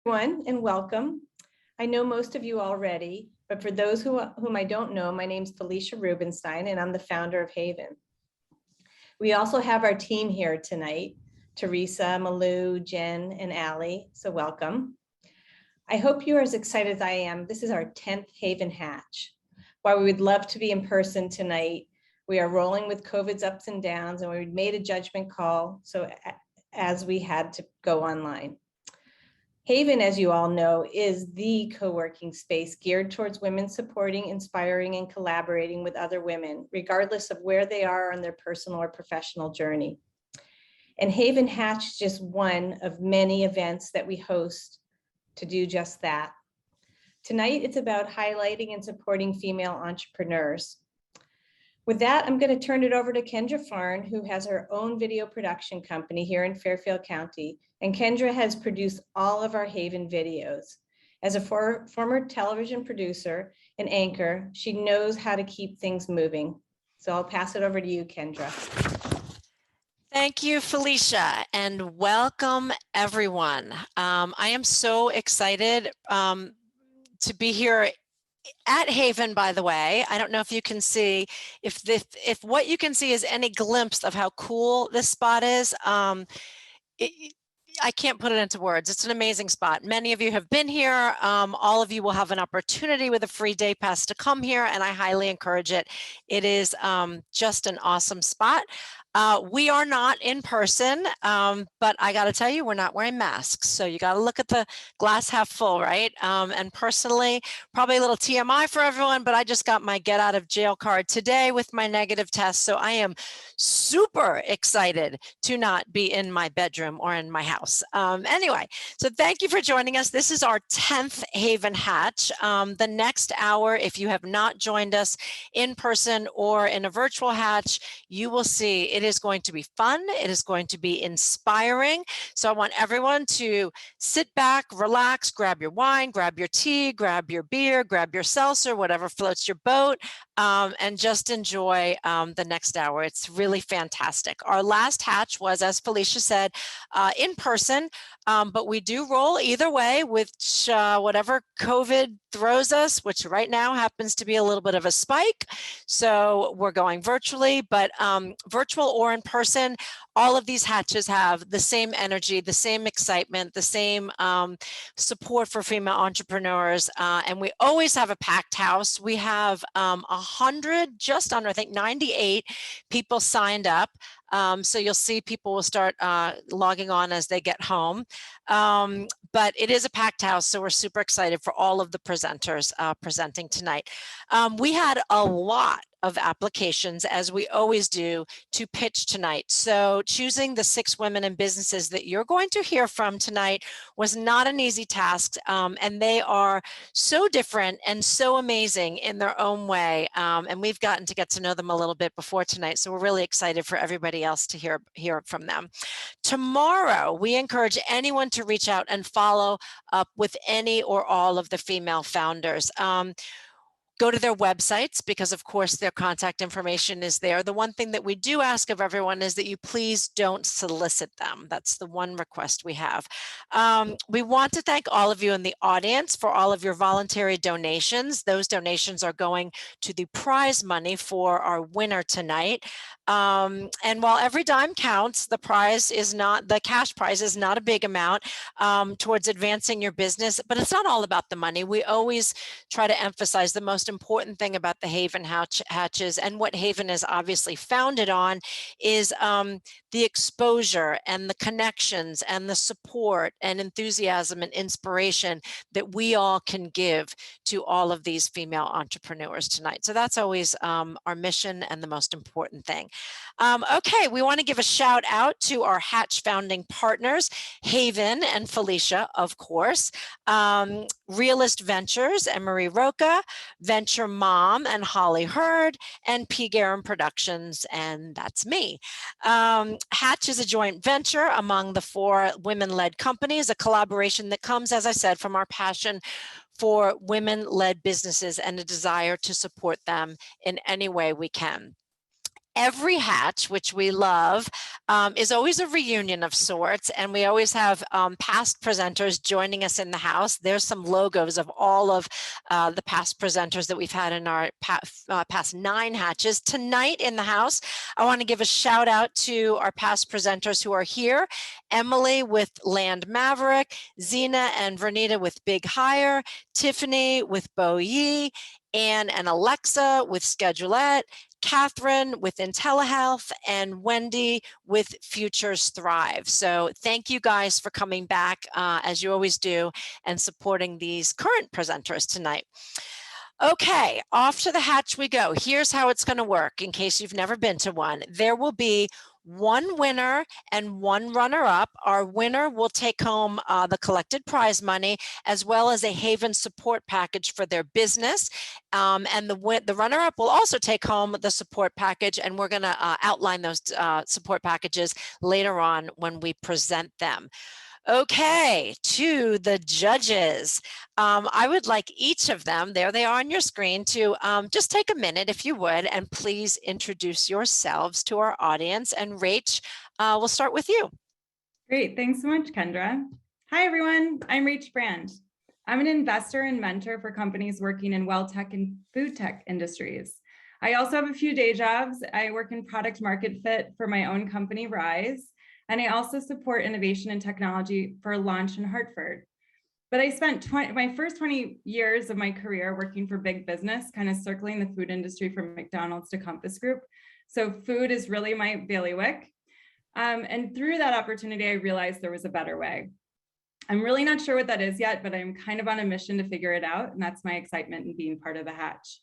Everyone, and welcome. I know most of you already, but for those whom I don't know, my name is Felicia Rubenstein, and I'm the founder of HAYVN. We also have our team here tonight, Teresa, Malou, Jen, and Allie, so welcome. I hope you are as excited as I am. This is our 10th HAYVN Hatch. While we would love to be in person tonight, we are rolling with COVID's ups and downs, and we made a judgment call, so as we had to go online. HAYVN, as you all know, is the co-working space geared towards women supporting, inspiring, and collaborating with other women, regardless of where they are on their personal or professional journey. And HAYVN Hatch is just one of many events that we host to do just that. Tonight, it's about highlighting and supporting female entrepreneurs. With that, I'm going to turn it over to Kendra Farn, who has her own video production company here in Fairfield County. And Kendra has produced all of our HAYVN videos. As a former television producer and anchor, she knows how to keep things moving. So I'll pass it over to you, Kendra. Thank you, Felicia, and welcome everyone. I am so excited to be here at HAYVN, by the way. I don't know if you can see, if what you can see is any glimpse of how cool this spot is. I can't put it into words. It's an amazing spot. Many of you have been here. All of you will have an opportunity with a free day pass to come here, and I highly encourage it. It is just an awesome spot. We are not in person, but I got to tell you, we're not wearing masks. So you got to look at the glass half full, right? And personally, probably a little TMI for everyone, but I just got my get out of jail card today with my negative test. So I am super excited to not be in my bedroom or in my house. Anyway, so thank you for joining us. This is our 10th HAYVN Hatch. The next hour, if you have not joined us in person or in a virtual hatch, you will see it is going to be fun. It is going to be inspiring. So I want everyone to sit back, relax, grab your wine, grab your tea, grab your beer, grab your seltzer, whatever floats your boat, and just enjoy the next hour. It's really fantastic. Our last hatch was, as Felicia said, in person, but we do roll either way with whatever COVID throws us, which right now happens to be a little bit of a spike. So we're going virtually, but virtual or in person, all of these hatches have the same energy, the same excitement, the same support for female entrepreneurs. And we always have a packed house. We have 100, just under, I think 98 people signed up. So you'll see people will start logging on as they get home. But it is a packed house, so we're super excited for all of the presenters presenting tonight. We had a lot of applications, as we always do, to pitch tonight. So choosing the 6 women in businesses that you're going to hear from tonight was not an easy task, and they are so different and so amazing in their own way, and we've gotten to get to know them a little bit before tonight, so we're really excited for everybody else to hear from them. Tomorrow, we encourage anyone to reach out and follow up with any or all of the female founders. Go to their websites, because of course their contact information is there. The one thing that we do ask of everyone is that you please don't solicit them. That's the one request we have. We want to thank all of you in the audience for all of your voluntary donations. Those donations are going to the prize money for our winner tonight. And while every dime counts, the cash prize is not a big amount towards advancing your business, but it's not all about the money. We always try to emphasize the most important thing about the HAYVN Hatches, and what HAYVN is obviously founded on, is the exposure and the connections and the support and enthusiasm and inspiration that we all can give to all of these female entrepreneurs tonight. So that's always our mission and the most important thing. Okay, we want to give a shout out to our Hatch founding partners, HAYVN and Felicia, of course, Realist Ventures and Marie Roca, Venture Mom and Holly Hurd, and P. Guerin Productions, and that's me. Hatch is a joint venture among the 4 women-led companies, a collaboration that comes, as I said, from our passion for women-led businesses and a desire to support them in any way we can. every hatch, which we love, is always a reunion of sorts. And we always have past presenters joining us in the house. There's some logos of all of the past presenters that we've had in our past 9 hatches. Tonight in the house, I want to give a shout out to our past presenters who are here. Emily with Land Maverick, Zena and Vernita with Big Hire, Tiffany with Bo Yi, Anne and Alexa with Schedulette, Catherine with IntelliHealth, and Wendy with Futures Thrive. So thank you guys for coming back as you always do and supporting these current presenters tonight. Okay, off to the hatch we go. Here's how it's going to work in case you've never been to one. There will be 1 winner and 1 runner-up. Our winner will take home the collected prize money as well as a HAYVN support package for their business. And the runner-up will also take home the support package, and we're going to outline those support packages later on when we present them. Okay, to the judges. I would like each of them, there they are on your screen, to just take a minute, if you would, and please introduce yourselves to our audience. And Rach, we'll start with you. Great, thanks so much, Kendra. Hi, everyone, I'm Rach Brand. I'm an investor and mentor for companies working in well tech and food tech industries. I also have a few day jobs. I work in product market fit for my own company, Rise. And I also support innovation and technology for Launch in Hartford. But I spent my first 20 years of my career working for big business, kind of circling the food industry from McDonald's to Compass Group. So food is really my bailiwick. And through that opportunity, I realized there was a better way. I'm really not sure what that is yet, but I'm kind of on a mission to figure it out. And that's my excitement in being part of the Hatch.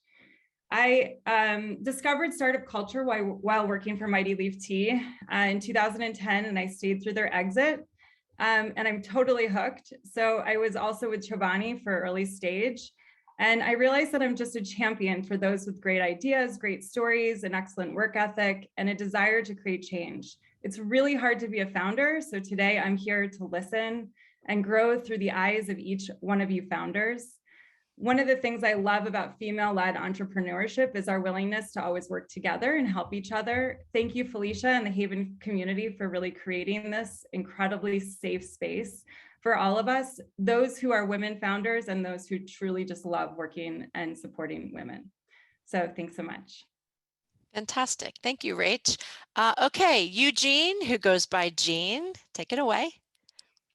I discovered startup culture while working for Mighty Leaf Tea in 2010, and I stayed through their exit, and I'm totally hooked. So I was also with Chobani for early stage, and I realized that I'm just a champion for those with great ideas, great stories, an excellent work ethic, and a desire to create change. It's really hard to be a founder, so today I'm here to listen and grow through the eyes of each one of you founders. One of the things I love about female-led entrepreneurship is our willingness to always work together and help each other. Thank you, Felicia and the HAYVN community, for really creating this incredibly safe space for all of us, those who are women founders and those who truly just love working and supporting women. So thanks so much. Fantastic. Thank you, Rach. Okay, Eugene, who goes by Gene, take it away.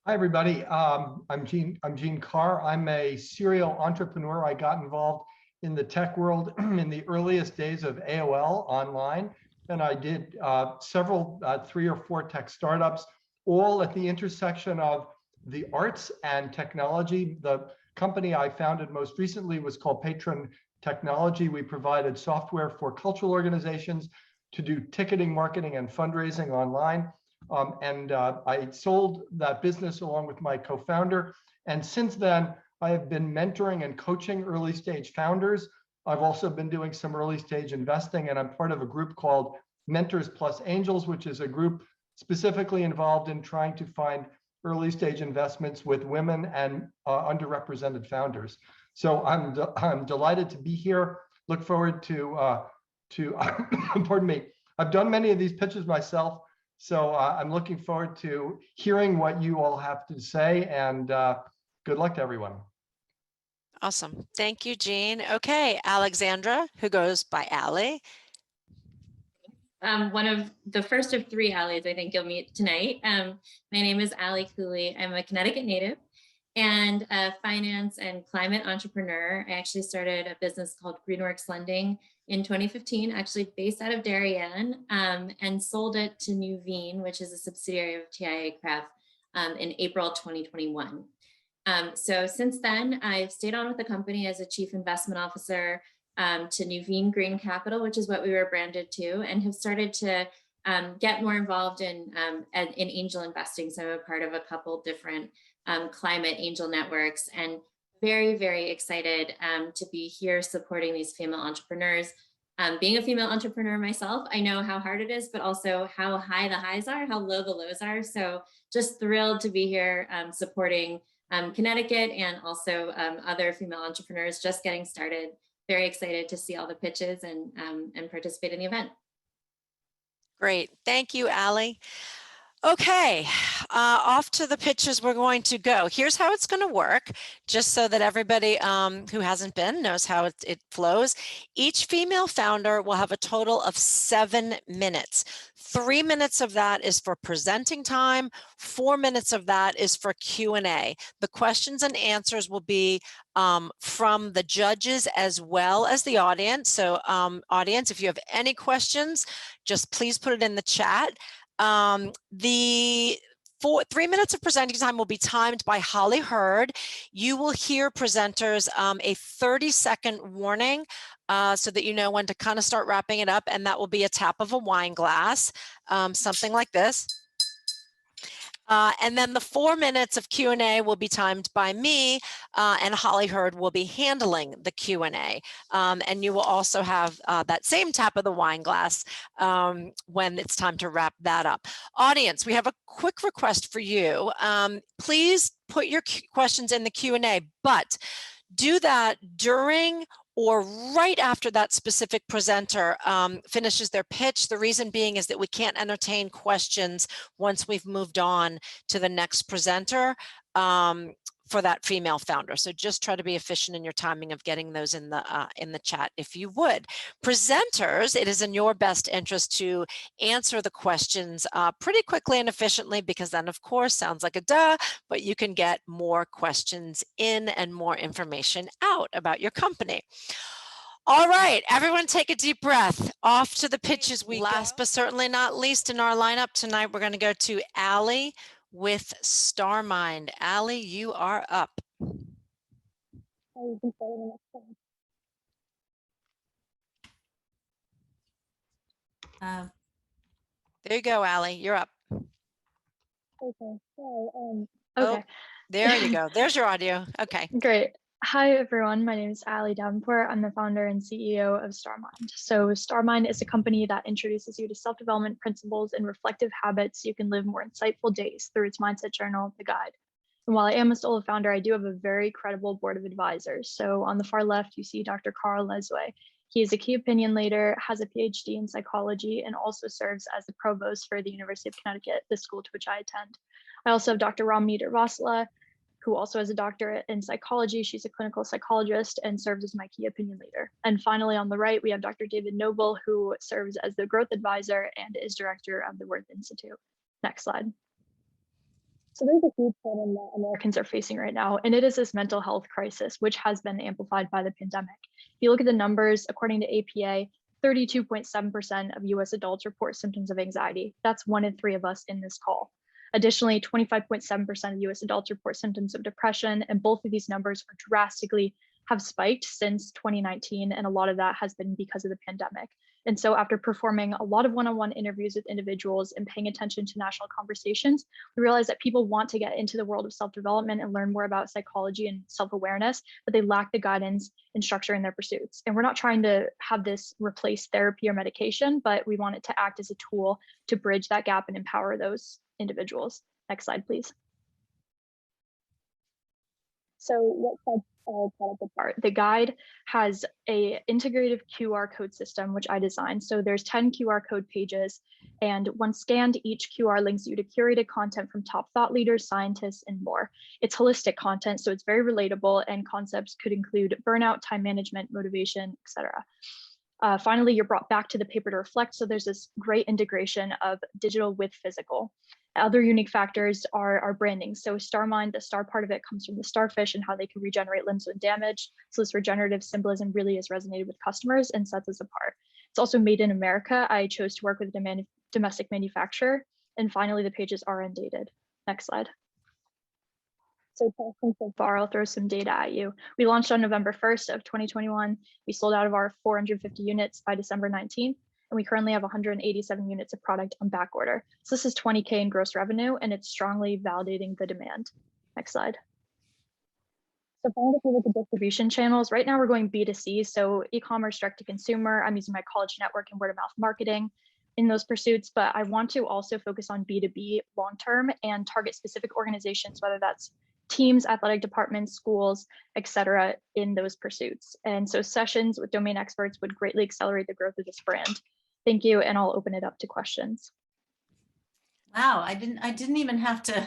Hi, everybody. I'm Gene Carr. I'm a serial entrepreneur. I got involved in the tech world in the earliest days of AOL online, and I did several 3 or 4 tech startups, all at the intersection of the arts and technology. The company I founded most recently was called Patron Technology. We provided software for cultural organizations to do ticketing, marketing, and fundraising online. I sold that business along with my co-founder. And since then, I have been mentoring and coaching early stage founders. I've also been doing some early stage investing, and I'm part of a group called Mentors Plus Angels, which is a group specifically involved in trying to find early stage investments with women and underrepresented founders. So I'm delighted to be here. Look forward to pardon me. I've done many of these pitches myself. So I'm looking forward to hearing what you all have to say, and good luck to everyone. Awesome. Thank you, Jean. Okay, Alexandra, who goes by Allie. One of the first of 3 Allies I think you'll meet tonight. My name is Allie Cooley. I'm a Connecticut native and a finance and climate entrepreneur. I actually started a business called Greenworks Lending in 2015, actually based out of Darien, and sold it to Nuveen, which is a subsidiary of TIA Craft, in April 2021. So since then, I've stayed on with the company as a chief investment officer to Nuveen Green Capital, which is what we were branded to, and have started to get more involved in angel investing. So I'm a part of a couple different climate angel networks, and very, very excited to be here supporting these female entrepreneurs. Being a female entrepreneur myself, I know how hard it is, but also how high the highs are, how low the lows are. So just thrilled to be here supporting Connecticut and also other female entrepreneurs just getting started. Very excited to see all the pitches and participate in the event. Great. Thank you, Allie. Okay, off to the pitches we're going to go. Here's how it's going to work, just so that everybody who hasn't been knows how it flows. Each female founder will have a total of 7 minutes. 3 minutes of that is for presenting time. 4 minutes of that is for Q&A. The questions and answers will be from the judges as well as the audience. So audience, if you have any questions, just please put it in the chat. The 3 minutes of presenting time will be timed by Holly Hurd. You will hear presenters a 30-second warning so that you know when to kind of start wrapping it up, and that will be a tap of a wine glass, something like this. And then the 4 minutes of Q&A will be timed by me, and Holly Hurd will be handling the Q&A. And you will also have that same tap of the wine glass when it's time to wrap that up. Audience, we have a quick request for you. Please put your questions in the Q&A, but do that during or right after that specific presenter finishes their pitch. The reason being is that we can't entertain questions once we've moved on to the next presenter for that female founder. So just try to be efficient in your timing of getting those in the chat if you would. Presenters, it is in your best interest to answer the questions pretty quickly and efficiently, because then of course sounds like a duh, but you can get more questions in and more information out about your company. All right, everyone take a deep breath. Off to the pitches we last but certainly not least in our lineup tonight, we're going to go to Allie with StarMind. Allie, you are up. There you go, Allie, you're up. Okay. So, Oh, there you go. There's your audio. Okay. Great. Hi, everyone. My name is Allie Davenport. I'm the founder and CEO of StarMind. So StarMind is a company that introduces you to self-development principles and reflective habits so you can live more insightful days through its mindset journal, The Guide. And while I am a solo founder, I do have a very credible board of advisors. So on the far left, you see Dr. Carl Lesway. He is a key opinion leader, has a PhD in psychology, and also serves as the provost for the University of Connecticut, the school to which I attend. I also have Dr. Ramneet Vasla, who also has a doctorate in psychology. She's a clinical psychologist and serves as my key opinion leader. And finally, on the right, we have Dr. David Noble, who serves as the growth advisor and is director of the Worth Institute. Next slide. So there's a huge problem that Americans are facing right now, and it is this mental health crisis, which has been amplified by the pandemic. If you look at the numbers, according to APA, 32.7% of US adults report symptoms of anxiety. That's 1 in 3 of us in this call. Additionally, 25.7% of US adults report symptoms of depression, and both of these numbers are drastically have spiked since 2019, and a lot of that has been because of the pandemic. And so after performing a lot of one-on-one interviews with individuals and paying attention to national conversations, we realized that people want to get into the world of self-development and learn more about psychology and self-awareness, but they lack the guidance and structure in their pursuits. And we're not trying to have this replace therapy or medication, but we want it to act as a tool to bridge that gap and empower those individuals. Next slide, please. So what sets our product apart? The Guide has a integrative QR code system, which I designed. So there's 10 QR code pages, and when scanned, each QR links you to curated content from top thought leaders, scientists, and more. It's holistic content, so it's very relatable, and concepts could include burnout, time management, motivation, etc. Finally, you're brought back to the paper to reflect. So there's this great integration of digital with physical. Other unique factors are our branding. So StarMind, the star part of it comes from the starfish and how they can regenerate limbs when damaged. So this regenerative symbolism really has resonated with customers and sets us apart. It's also made in America. I chose to work with a domestic manufacturer. And finally, the pages are undated. Next slide. So so far, I'll throw some data at you. We launched on November 1st of 2021. We sold out of our 450 units by December 19th, and we currently have 187 units of product on back order. So this is 20K in gross revenue, and it's strongly validating the demand. Next slide. So if you look at distribution channels, right now we're going B2C, so e-commerce, direct to consumer. I'm using my college network and word of mouth marketing in those pursuits, but I want to also focus on B2B long-term and target specific organizations, whether that's teams, athletic departments, schools, etc., in those pursuits. And so sessions with domain experts would greatly accelerate the growth of this brand. Thank you, and I'll open it up to questions. Wow, I didn't even have to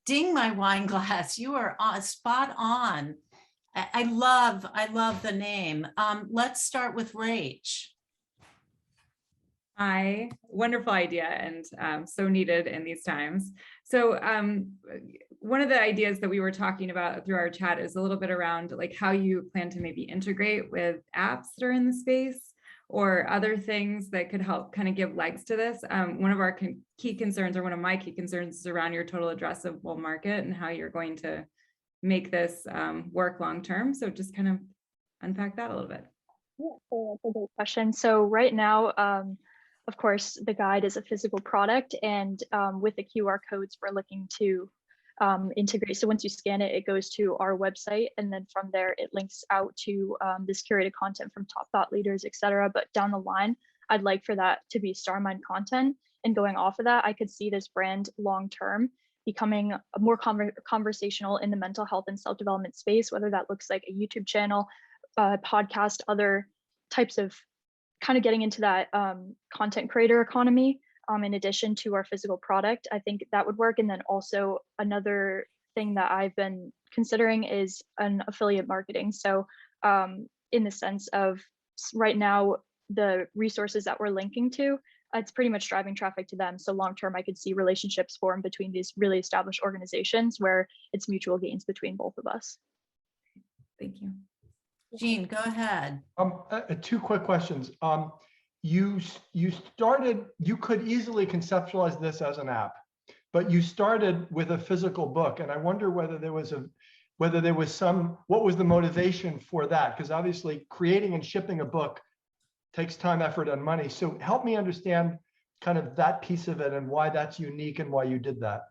ding my wine glass. You are spot on. I love the name. Let's start with Rach. Hi, wonderful idea and so needed in these times. So one of the ideas that we were talking about through our chat is a little bit around like how you plan to maybe integrate with apps that are in the space or other things that could help kind of give legs to this. One of our key concerns, or one of my key concerns, is around your total addressable market and how you're going to make this work long term. So just kind of unpack that a little bit. Yeah, so that's a great question. So right now, of course, the guide is a physical product, and with the QR codes, we're looking to integrate. So once you scan it, it goes to our website, and then from there, it links out to this curated content from top thought leaders, et cetera. But down the line, I'd like for that to be StarMind content. And going off of that, I could see this brand long-term becoming more conversational in the mental health and self-development space, whether that looks like a YouTube channel, podcast, other types of kind of getting into that content creator economy in addition to our physical product. I think that would work. And then also another thing that I've been considering is an affiliate marketing. So in the sense of right now, the resources that we're linking to, it's pretty much driving traffic to them. So long-term, I could see relationships form between these really established organizations where it's mutual gains between both of us. Thank you. Jean, go ahead. Two quick questions. You could easily conceptualize this as an app, but you started with a physical book, and I wonder whether there was what was the motivation for that? Because obviously creating and shipping a book takes time, effort, and money. So help me understand kind of that piece of it and why that's unique and why you did that.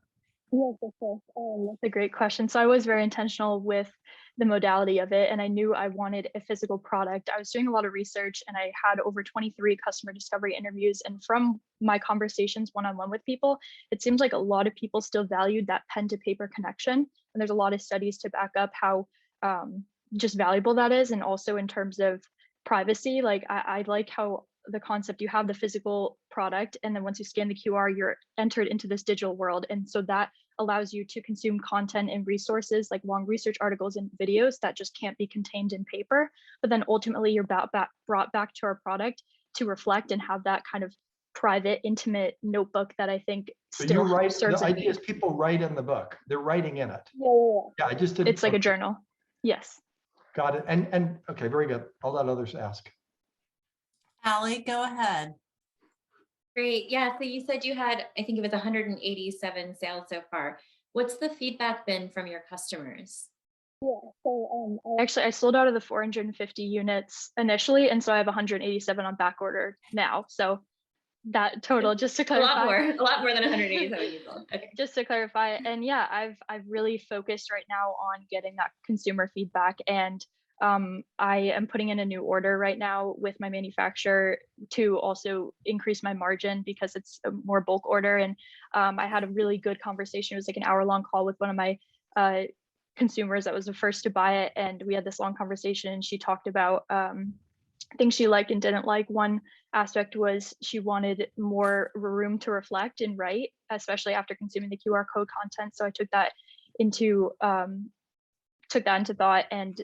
Yes, of course. That's a great question. So I was very intentional with the modality of it, and I knew I wanted a physical product. I was doing a lot of research, and I had over 23 customer discovery interviews. And from my conversations one-on-one with people, it seems like a lot of people still valued that pen to paper connection. And there's a lot of studies to back up how just valuable that is. And also in terms of privacy, like I like how the concept, you have the physical product, and then once you scan the QR, you're entered into this digital world. And so that allows you to consume content and resources like long research articles and videos that just can't be contained in paper. But then ultimately you're brought back to our product to reflect and have that kind of private, intimate notebook that I think still serves the a idea is need. people write in the book. They're writing in it. Yeah. I just didn't. It's like a journal. Yes. Got it. And okay, very good. I'll let others ask. Allie, go ahead. Great. Yeah. So you said you had, I think it was 187 sales so far. What's the feedback been from your customers? Yeah, so I sold out of the 450 units initially, and so I have 187 on back order now. So that total, just to clarify, a lot more than 187 you sold. Okay. Just to clarify, and yeah, I've really focused right now on getting that consumer feedback, and I am putting in a new order right now with my manufacturer to also increase my margin because it's a more bulk order. And I had a really good conversation. It was like an hour-long call with one of my consumers that was the first to buy it, and we had this long conversation, and she talked about things she liked and didn't like. One aspect was she wanted more room to reflect and write, especially after consuming the QR code content. So I took that into thought and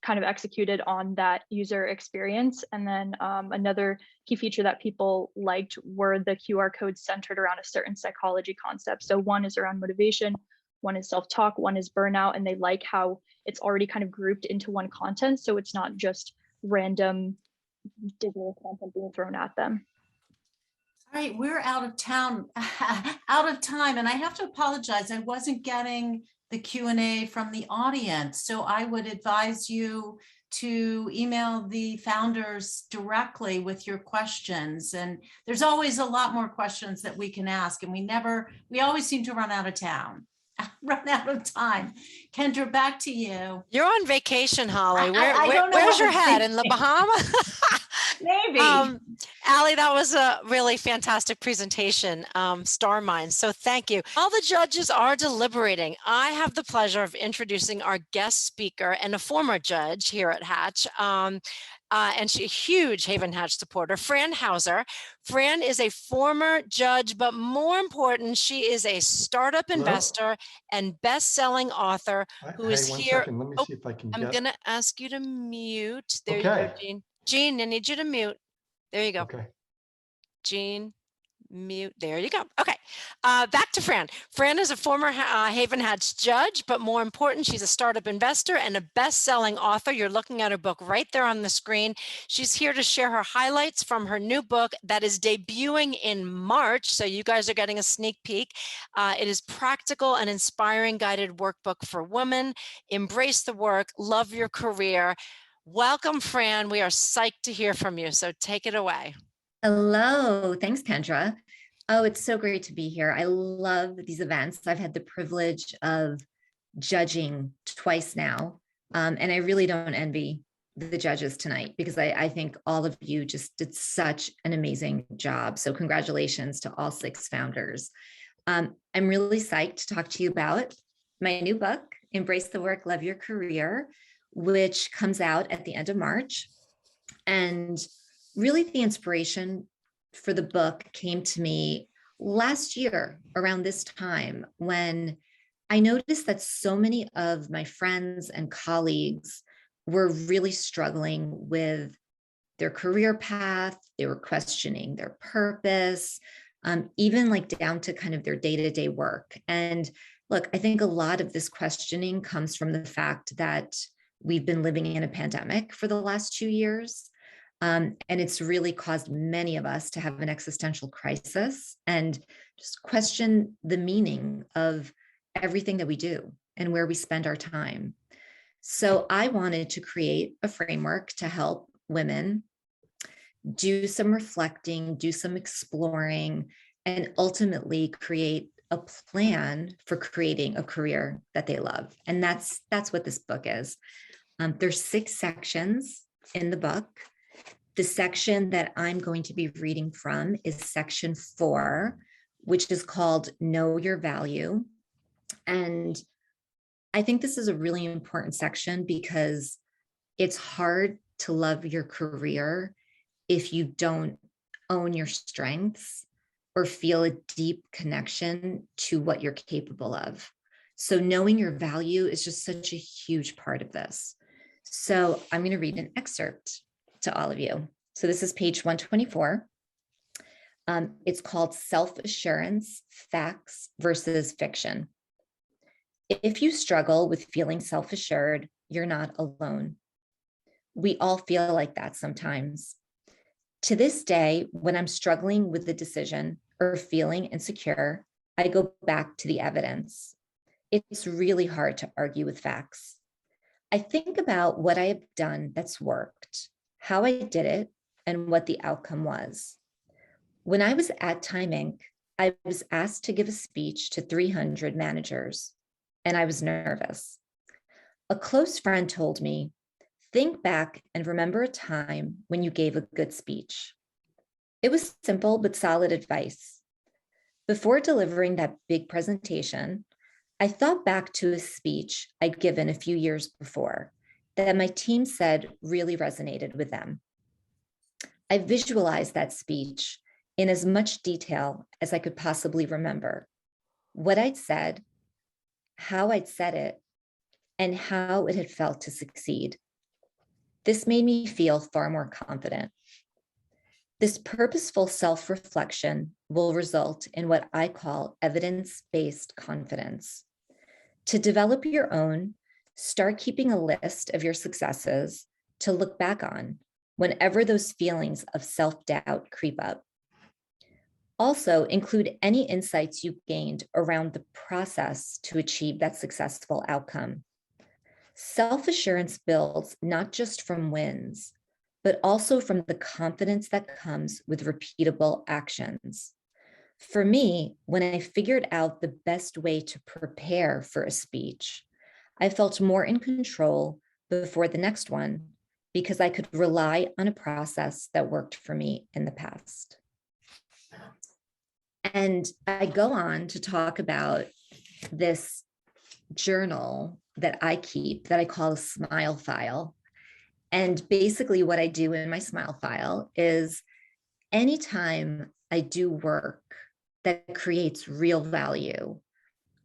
kind of executed on that user experience. And then another key feature that people liked were the QR codes centered around a certain psychology concept. So one is around motivation, one is self-talk, one is burnout, and they like how it's already kind of grouped into one content. So it's not just random digital content being thrown at them. All right, we're out of time, and I have to apologize. I wasn't getting the Q&A from the audience, so I would advise you to email the founders directly with your questions. And there's always a lot more questions that we can ask, and we always seem to run out of time. Kendra, back to you. You're on vacation, Holly. I don't know where's what your I'm head? thinking. In the Bahamas? Maybe. Allie, that was a really fantastic presentation, StarMind. So thank you. All the judges are deliberating. I have the pleasure of introducing our guest speaker and a former judge here at Hatch, and she's a huge HAYVN Hatch supporter, Fran Hauser. Fran is a former judge, but more important, she is a startup Hello? investor and best-selling author who Hey, is one here. second. Let me Oh, see if I can I'm get. gonna ask you to mute. There you go, Okay. Jean. Jean, I need you to mute. There you go. Okay. Jean, mute. There you go. Okay. Back to Fran. Fran is a former HAYVN Hatch judge, but more important, she's a startup investor and a best-selling author. You're looking at her book right there on the screen. She's here to share her highlights from her new book that is debuting in March. So you guys are getting a sneak peek. It is practical and inspiring guided workbook for women. Embrace the work, love your career. Welcome, Fran. We are psyched to hear from you. So take it away. Hello, thanks, Kendra. Oh, it's so great to be here. I love these events. I've had the privilege of judging twice now, and I really don't envy the judges tonight because I think all of you just did such an amazing job. So congratulations to all 6 founders. I'm really psyched to talk to you about my new book, Embrace the Work, Love Your Career, which comes out at the end of March. And really the inspiration for the book came to me last year around this time when I noticed that so many of my friends and colleagues were really struggling with their career path. They were questioning their purpose, even like down to kind of their day-to-day work. And look, I think a lot of this questioning comes from the fact that we've been living in a pandemic for the last 2 years. And it's really caused many of us to have an existential crisis and just question the meaning of everything that we do and where we spend our time. So I wanted to create a framework to help women do some reflecting, do some exploring, and ultimately create a plan for creating a career that they love. And that's what this book is. There's 6 sections in the book. The section that I'm going to be reading from is section 4, which is called Know Your Value. And I think this is a really important section because it's hard to love your career if you don't own your strengths or feel a deep connection to what you're capable of. So knowing your value is just such a huge part of this. So I'm going to read an excerpt to all of you. So this is page 124. It's called Self-Assurance, Facts versus Fiction. If you struggle with feeling self-assured, you're not alone. We all feel like that sometimes. To this day, when I'm struggling with the decision or feeling insecure, I go back to the evidence. It's really hard to argue with facts. I think about what I have done that's worked, how I did it, and what the outcome was. When I was at Time Inc., I was asked to give a speech to 300 managers, and I was nervous. A close friend told me, think back and remember a time when you gave a good speech. It was simple but solid advice. Before delivering that big presentation, I thought back to a speech I'd given a few years before that my team said really resonated with them. I visualized that speech in as much detail as I could possibly remember, what I'd said, how I'd said it, and how it had felt to succeed. This made me feel far more confident. This purposeful self-reflection will result in what I call evidence-based confidence. To develop your own, start keeping a list of your successes to look back on whenever those feelings of self-doubt creep up. Also, include any insights you gained around the process to achieve that successful outcome. Self-assurance builds not just from wins, but also from the confidence that comes with repeatable actions. For me, when I figured out the best way to prepare for a speech, I felt more in control before the next one because I could rely on a process that worked for me in the past. And I go on to talk about this journal that I keep that I call a smile file. And basically what I do in my smile file is anytime I do work that creates real value,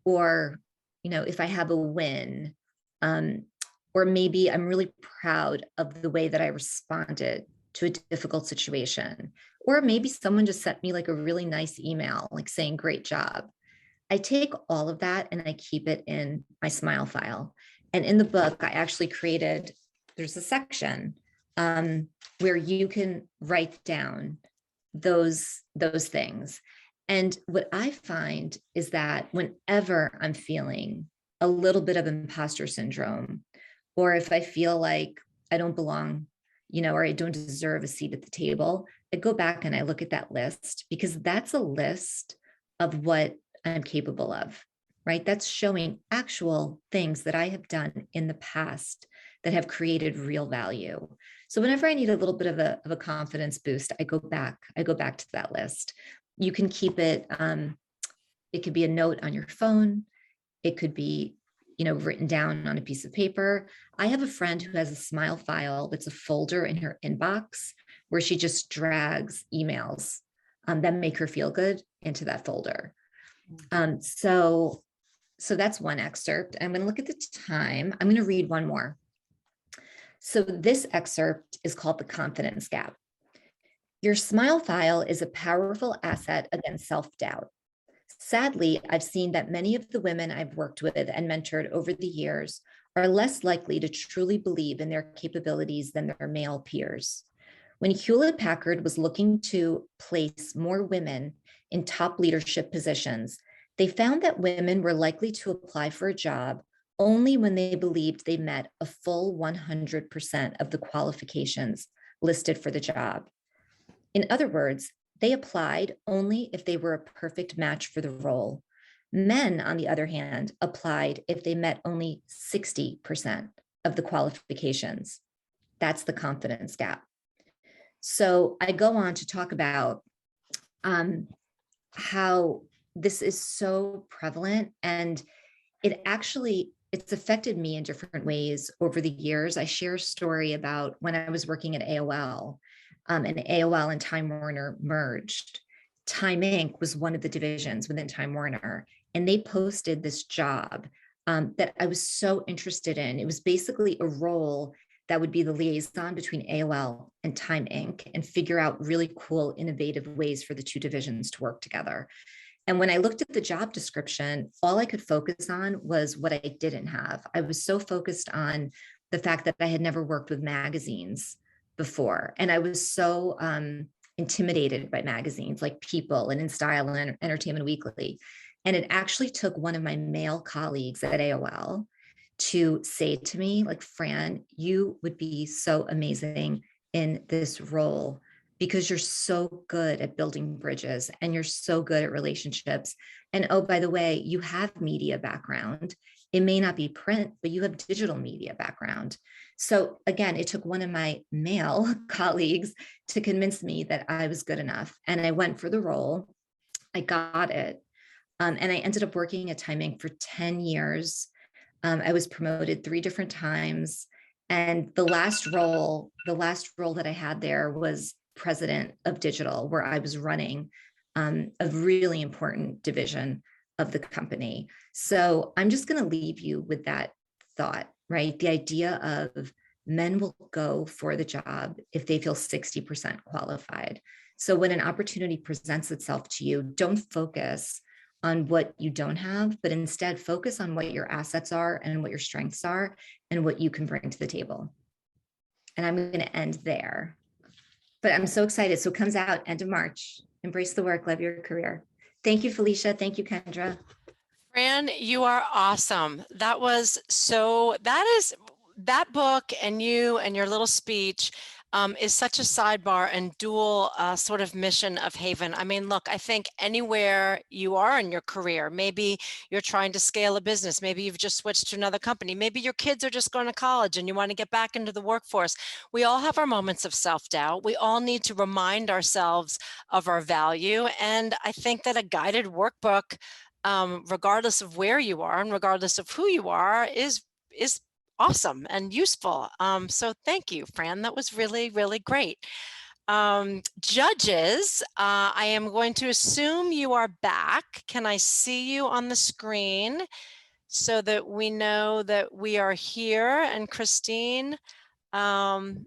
or, if I have a win, or maybe I'm really proud of the way that I responded to a difficult situation, or maybe someone just sent me like a really nice email, like saying, great job. I take all of that and I keep it in my smile file. And in the book, I actually created, there's a section where you can write down those things. And what I find is that whenever I'm feeling a little bit of imposter syndrome, or if I feel like I don't belong, or I don't deserve a seat at the table, I go back and I look at that list, because that's a list of what I'm capable of, right? That's showing actual things that I have done in the past that have created real value. So whenever I need a little bit of a confidence boost, I go back to that list. You can keep it, it could be a note on your phone. It could be, written down on a piece of paper. I have a friend who has a smile file that's a folder in her inbox where she just drags emails that make her feel good into that folder. So that's one excerpt. I'm going to look at the time. I'm going to read one more. So this excerpt is called The Confidence Gap. Your smile file is a powerful asset against self-doubt. Sadly, I've seen that many of the women I've worked with and mentored over the years are less likely to truly believe in their capabilities than their male peers. When Hewlett-Packard was looking to place more women in top leadership positions, they found that women were likely to apply for a job only when they believed they met a full 100% of the qualifications listed for the job. In other words, they applied only if they were a perfect match for the role. Men, on the other hand, applied if they met only 60% of the qualifications. That's the confidence gap. So I go on to talk about how this is so prevalent, and it's affected me in different ways over the years. I share a story about when I was working at AOL, and AOL and Time Warner merged. Time Inc. was one of the divisions within Time Warner, and they posted this job that I was so interested in. It was basically a role that would be the liaison between AOL and Time Inc. and figure out really cool, innovative ways for the two divisions to work together. And when I looked at the job description, all I could focus on was what I didn't have. I was so focused on the fact that I had never worked with magazines before. And I was so intimidated by magazines like People and InStyle and Entertainment Weekly. And it actually took one of my male colleagues at AOL to say to me, like, Fran, you would be so amazing in this role because you're so good at building bridges and you're so good at relationships. And oh, by the way, you have media background. It may not be print, but you have digital media background. So again, it took one of my male colleagues to convince me that I was good enough. And I went for the role. I got it. And I ended up working at Time Inc. for 10 years. I was promoted 3 different times. And the last role that I had there was president of digital, where I was running a really important division of the company. So I'm just going to leave you with that thought, right? The idea of men will go for the job if they feel 60% qualified. So when an opportunity presents itself to you, don't focus on what you don't have, but instead focus on what your assets are and what your strengths are and what you can bring to the table. And I'm going to end there. But I'm so excited. So it comes out end of March. Embrace the work, love your career. Thank you, Felicia. Thank you, Kendra. Fran, you are awesome. That book and you and your little speech is such a sidebar and dual sort of mission of HAYVN. I mean, look, I think anywhere you are in your career, maybe you're trying to scale a business, maybe you've just switched to another company, maybe your kids are just going to college and you want to get back into the workforce. We all have our moments of self-doubt. We all need to remind ourselves of our value. And I think that a guided workbook, regardless of where you are and regardless of who you are, is awesome and useful. So thank you, Fran. That was really, really great. Judges, I am going to assume you are back. Can I see you on the screen so that we know that we are here? And Christine, and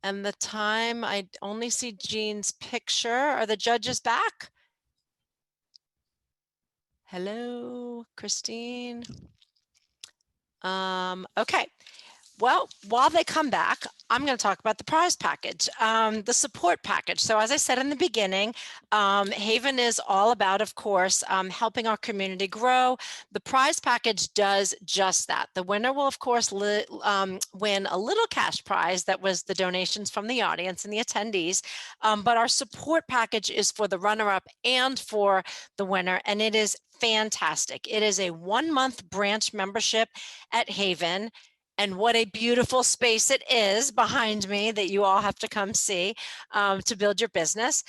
the time, I only see Jean's picture. Are the judges back? Hello, Christine. Okay. Well, while they come back, I'm going to talk about the prize package, the support package. So as I said in the beginning, HAYVN is all about, of course, helping our community grow. The prize package does just that. The winner will, of course, win a little cash prize that was the donations from the audience and the attendees. But our support package is for the runner-up and for the winner, and it is fantastic. It is a 1-month branch membership at HAYVN. And what a beautiful space it is behind me that you all have to come see to build your business.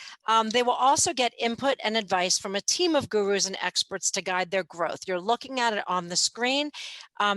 They will also get input and advice from a team of gurus and experts to guide their growth. You're looking at it on the screen.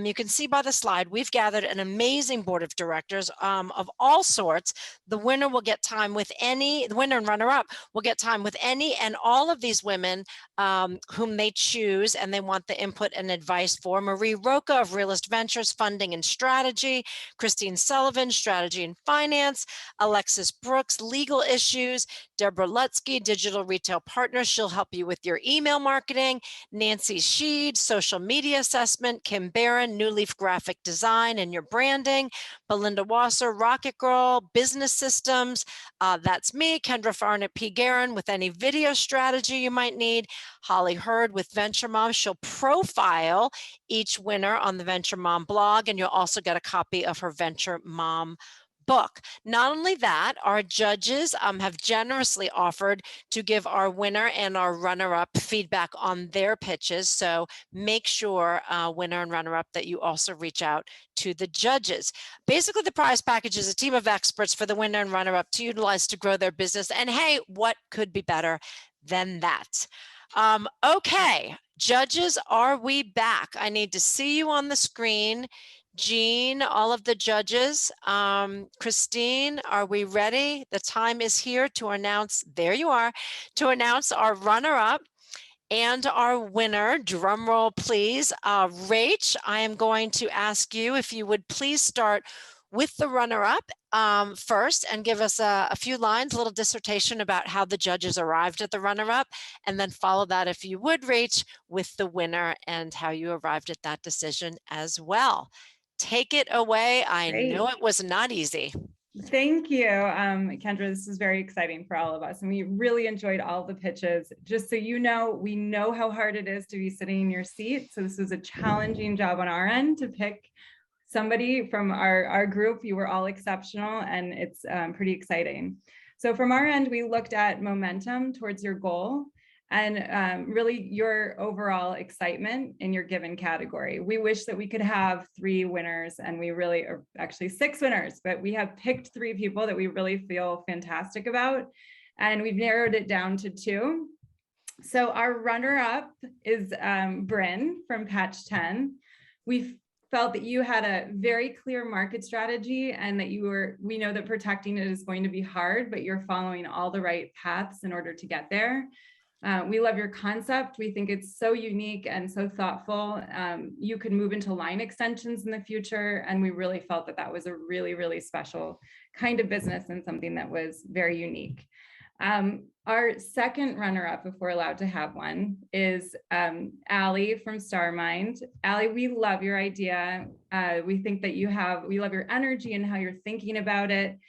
You can see by the slide, we've gathered an amazing board of directors of all sorts. The winner will get time with the winner and runner-up will get time with any and all of these women whom they choose and they want the input and advice for. Marie Roca of Realist Ventures, Funding and Strategy, Christine Sullivan, Strategy and Finance, Alexis Brooks, Legal Issues, Deborah Lutsky, Digital Retail Partners, she'll help you with your email marketing, Nancy Sheed, Social Media Assessment, Kim Barron, New Leaf Graphic Design and your branding, Belinda Wasser, Rocket Girl, Business Systems, that's me, Kendra Farnett P. Guerin with any video strategy you might need, Holly Hurd with Venture Mom, she'll profile each winner on the Venture Mom blog, and you'll also get a copy of her Venture Mom book. Not only that, our judges have generously offered to give our winner and our runner-up feedback on their pitches. So make sure, winner and runner-up, that you also reach out to the judges. Basically, the prize package is a team of experts for the winner and runner-up to utilize to grow their business. And hey, what could be better than that? Okay, judges, are we back? I need to see you on the screen. Jean, all of the judges. Christine, are we ready? The time is here to announce, there you are, to announce our runner-up and our winner. Drum roll, please. Rach, I am going to ask you if you would please start with the runner-up first and give us a few lines, a little dissertation about how the judges arrived at the runner-up, and then follow that, if you would, Rach, with the winner and how you arrived at that decision as well. Take it away. I know it was not easy. Thank you, Kendra. This is very exciting for all of us, and we really enjoyed all the pitches. Just so you know, we know how hard it is to be sitting in your seat. So this was a challenging job on our end to pick somebody from our group. You were all exceptional, and it's pretty exciting. So from our end, we looked at momentum towards your goal and really your overall excitement in your given category. We wish that we could have 3 winners, and we really are actually 6 winners, but we have picked 3 people that we really feel fantastic about, and we've narrowed it down to 2. So our runner-up is Bryn from Patch 10. We felt that you had a very clear market strategy, and that we know that protecting it is going to be hard, but you're following all the right paths in order to get there. We love your concept. We think it's so unique and so thoughtful. You could move into line extensions in the future, and we really felt that that was a really, really special kind of business and something that was very unique. Our second runner-up, if we're allowed to have one, is Allie from StarMind. Allie, we love your idea. We think that we love your energy and how you're thinking about it.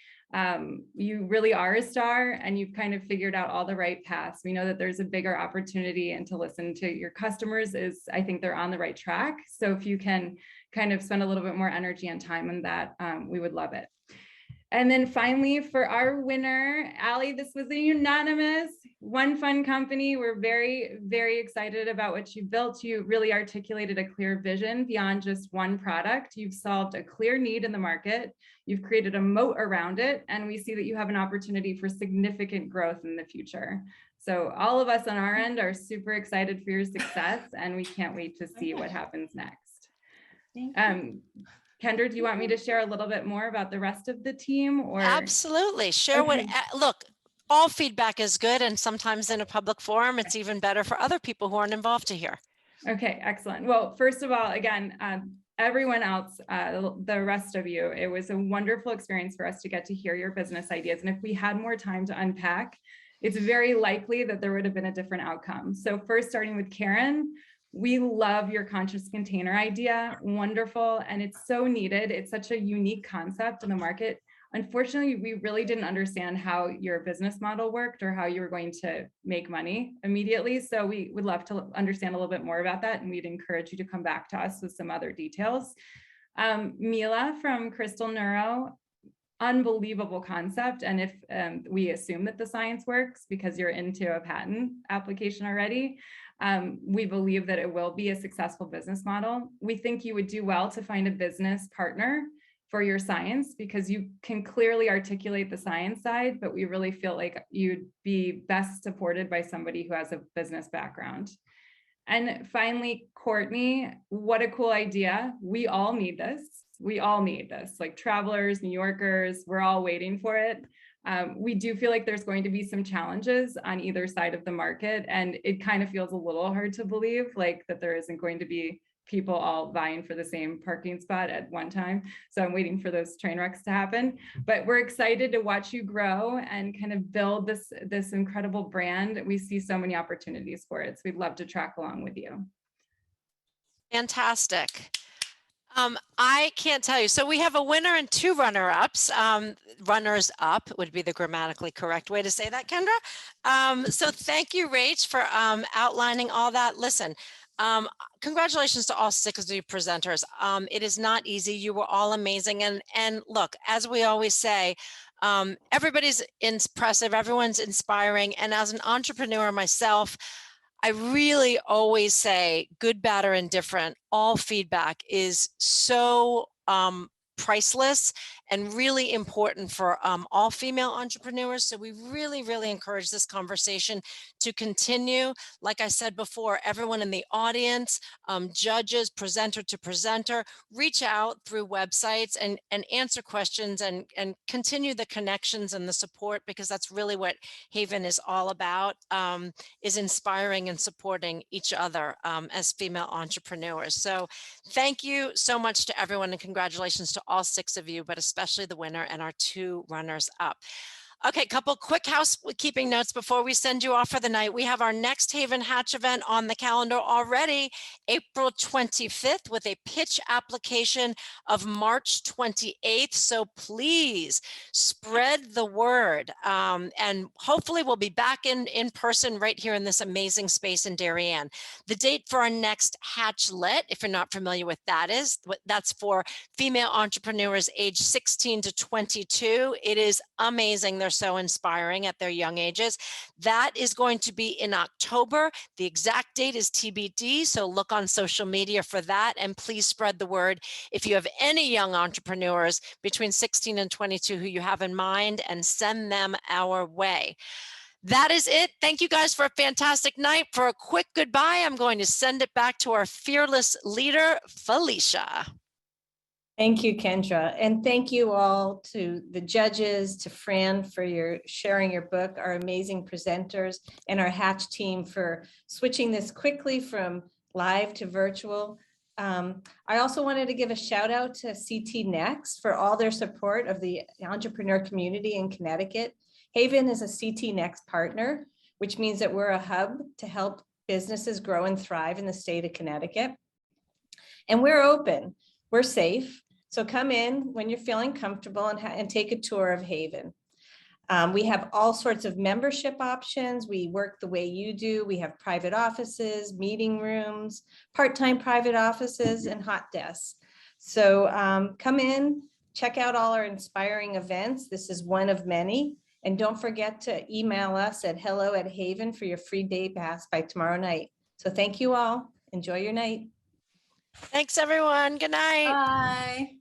You really are a star, and you've kind of figured out all the right paths. We know that there's a bigger opportunity, and to listen to your customers I think they're on the right track. So if you can kind of spend a little bit more energy and time on that, we would love it. And then finally, for our winner, Allie, this was a unanimous One Fun Company. We're very, very excited about what you built. You really articulated a clear vision beyond just one product. You've solved a clear need in the market. You've created a moat around it, and we see that you have an opportunity for significant growth in the future. So all of us on our end are super excited for your success, and we can't wait to see what happens next. Kendra, do you want me to share a little bit more about the rest of the team or? Absolutely. Share what, Okay. look, all feedback is good. And sometimes in a public forum, it's even better for other people who aren't involved to hear. Okay, excellent. Well, first of all, again, everyone else, the rest of you, it was a wonderful experience for us to get to hear your business ideas. And if we had more time to unpack, it's very likely that there would have been a different outcome. So first, starting with Karen, we love your conscious container idea. Wonderful. And it's so needed. It's such a unique concept in the market. Unfortunately, we really didn't understand how your business model worked or how you were going to make money immediately. So we would love to understand a little bit more about that. And we'd encourage you to come back to us with some other details. Mila from Crystal Neuro, unbelievable concept. And if we assume that the science works because you're into a patent application already, we believe that it will be a successful business model. We think you would do well to find a business partner for your science because you can clearly articulate the science side, but we really feel like you'd be best supported by somebody who has a business background. And finally, Courtney, what a cool idea. We all need this. We all need this, like travelers, New Yorkers, we're all waiting for it. We do feel like there's going to be some challenges on either side of the market. And it kind of feels a little hard to believe like that there isn't going to be people all vying for the same parking spot at one time. So I'm waiting for those train wrecks to happen, but we're excited to watch you grow and kind of build this incredible brand. We see so many opportunities for it. So we'd love to track along with you. Fantastic. I can't tell you. So we have a winner and two runner-ups. Runners up would be the grammatically correct way to say that, Kendra. So thank you, Rach, for outlining all that. Listen, congratulations to all 6 of you presenters. It is not easy. You were all amazing. And look, as we always say, everybody's impressive. Everyone's inspiring. And as an entrepreneur myself, I really always say good, bad, or indifferent, all feedback is so priceless and really important for all female entrepreneurs. So we really, really encourage this conversation to continue. Like I said before, everyone in the audience, judges, presenter to presenter, reach out through websites and answer questions and continue the connections and the support, because that's really what HAYVN is all about, is inspiring and supporting each other as female entrepreneurs. So thank you so much to everyone and congratulations to all 6 of you, but especially the winner and our 2 runners up. Okay, couple quick housekeeping notes before we send you off for the night. We have our next HAYVN Hatch event on the calendar already, April 25th, with a pitch application of March 28th. So please spread the word. And hopefully we'll be back in person right here in this amazing space in Darien. The date for our next Hatch Lit, if you're not familiar with that, that's for female entrepreneurs age 16 to 22. It is amazing. They're so inspiring at their young ages. That is going to be in October. The exact date is TBD, so look on social media for that, and please spread the word if you have any young entrepreneurs between 16 and 22 who you have in mind, and send them our way. That is it. Thank you guys for a fantastic night. For a quick goodbye, I'm going to send it back to our fearless leader, Felicia. Thank you, Kendra. And thank you all to the judges, to Fran for sharing your book, our amazing presenters, and our Hatch team for switching this quickly from live to virtual. I also wanted to give a shout out to CT Next for all their support of the entrepreneur community in Connecticut. HAYVN is a CT Next partner, which means that we're a hub to help businesses grow and thrive in the state of Connecticut. And we're open, we're safe. So come in when you're feeling comfortable and take a tour of HAYVN. We have all sorts of membership options. We work the way you do. We have private offices, meeting rooms, part-time private offices, and hot desks. So come in, check out all our inspiring events. This is one of many. And don't forget to email us at hello@HAYVN for your free day pass by tomorrow night. So thank you all. Enjoy your night. Thanks, everyone. Good night. Bye.